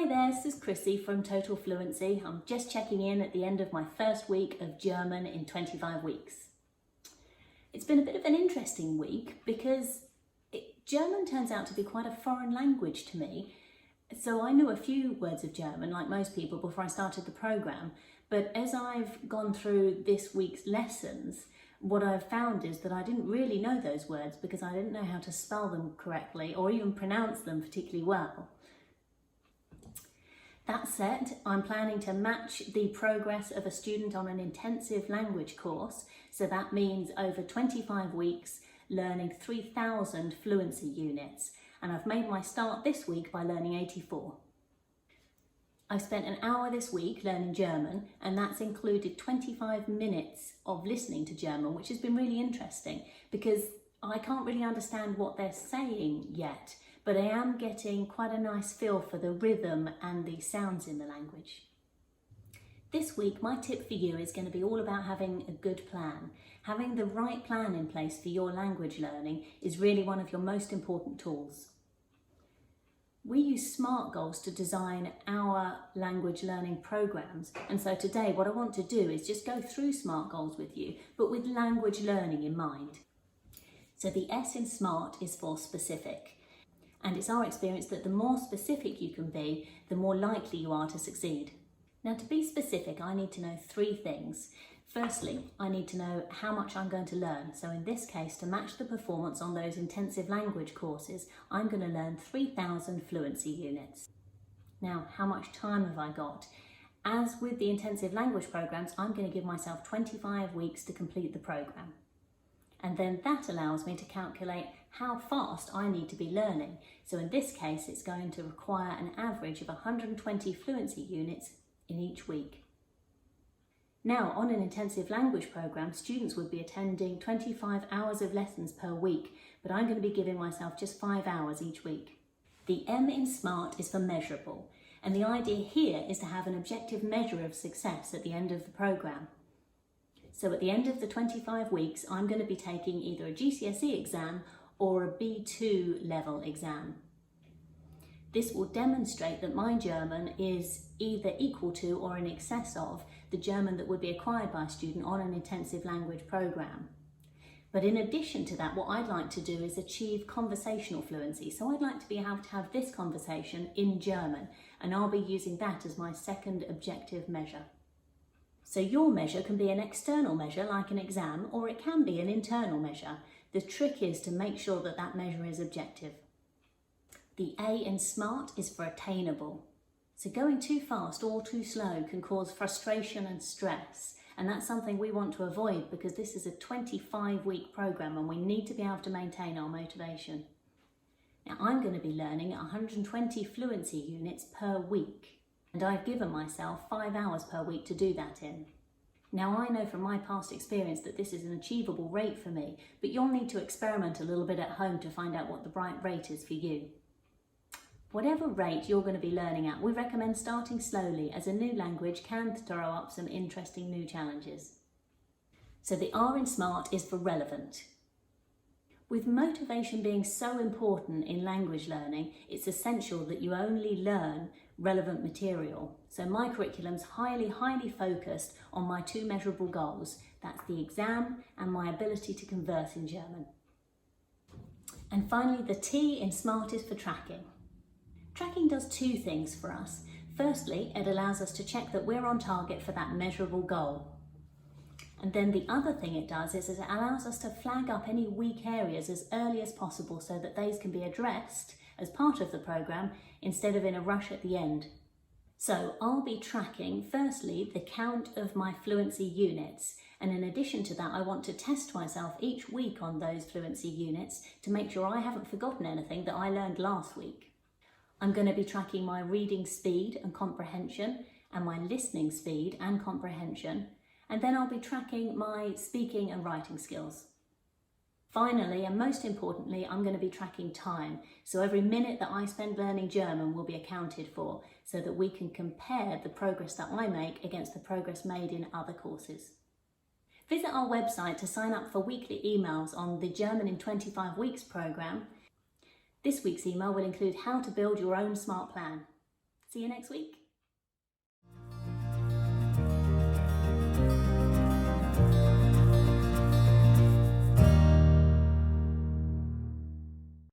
Hi there, this is Chrissi from Total Fluency. I'm just checking in at the end of my first week of German in 25 weeks. It's been a bit of an interesting week because German turns out to be quite a foreign language to me. So I knew a few words of German, like most people, before I started the programme. But as I've gone through this week's lessons, what I've found is that I didn't really know those words because I didn't know how to spell them correctly or even pronounce them particularly well. That said, I'm planning to match the progress of a student on an intensive language course. So that means over 25 weeks learning 3,000 fluency units. And I've made my start this week by learning 84. I've spent an hour this week learning German, and that's included 25 minutes of listening to German, which has been really interesting because I can't really understand what they're saying yet, but I am getting quite a nice feel for the rhythm and the sounds in the language. This week, my tip for you is going to be all about having a good plan. Having the right plan in place for your language learning is really one of your most important tools. We use SMART goals to design our language learning programs, and so today what I want to do is just go through SMART goals with you, but with language learning in mind. So the S in SMART is for specific, and it's our experience that the more specific you can be, the more likely you are to succeed. Now, to be specific, I need to know three things. Firstly, I need to know how much I'm going to learn. So in this case, to match the performance on those intensive language courses, I'm going to learn 3,000 fluency units. Now, how much time have I got? As with the intensive language programs, I'm going to give myself 25 weeks to complete the program. And then that allows me to calculate how fast I need to be learning. So in this case, it's going to require an average of 120 fluency units in each week. Now, on an intensive language program, students would be attending 25 hours of lessons per week, but I'm going to be giving myself just 5 hours each week. The M in SMART is for measurable, and the idea here is to have an objective measure of success at the end of the program. So at the end of the 25 weeks, I'm going to be taking either a GCSE exam or a B2 level exam. This will demonstrate that my German is either equal to or in excess of the German that would be acquired by a student on an intensive language program. But in addition to that, what I'd like to do is achieve conversational fluency. So I'd like to be able to have this conversation in German, and I'll be using that as my second objective measure. So your measure can be an external measure like an exam, or it can be an internal measure. The trick is to make sure that that measure is objective. The A in SMART is for attainable. So going too fast or too slow can cause frustration and stress, and that's something we want to avoid because this is a 25-week program and we need to be able to maintain our motivation. Now, I'm going to be learning 120 fluency units per week, and I've given myself 5 hours per week to do that in. Now, I know from my past experience that this is an achievable rate for me, but you'll need to experiment a little bit at home to find out what the right rate is for you. Whatever rate you're going to be learning at, we recommend starting slowly as a new language can throw up some interesting new challenges. So the R in SMART is for relevant. With motivation being so important in language learning, it's essential that you only learn relevant material. So my curriculum's highly focused on my two measurable goals. That's the exam and my ability to converse in German. And finally, the T in SMART is for tracking. Tracking does two things for us. Firstly, it allows us to check that we're on target for that measurable goal. And then the other thing it does is it allows us to flag up any weak areas as early as possible so that these can be addressed as part of the program instead of in a rush at the end. So I'll be tracking, firstly, the count of my fluency units. And in addition to that, I want to test myself each week on those fluency units to make sure I haven't forgotten anything that I learned last week. I'm going to be tracking my reading speed and comprehension and my listening speed and comprehension, and then I'll be tracking my speaking and writing skills. Finally, and most importantly, I'm going to be tracking time. So every minute that I spend learning German will be accounted for so that we can compare the progress that I make against the progress made in other courses. Visit our website to sign up for weekly emails on the German in 25 Weeks program. This week's email will include how to build your own SMART plan. See you next week.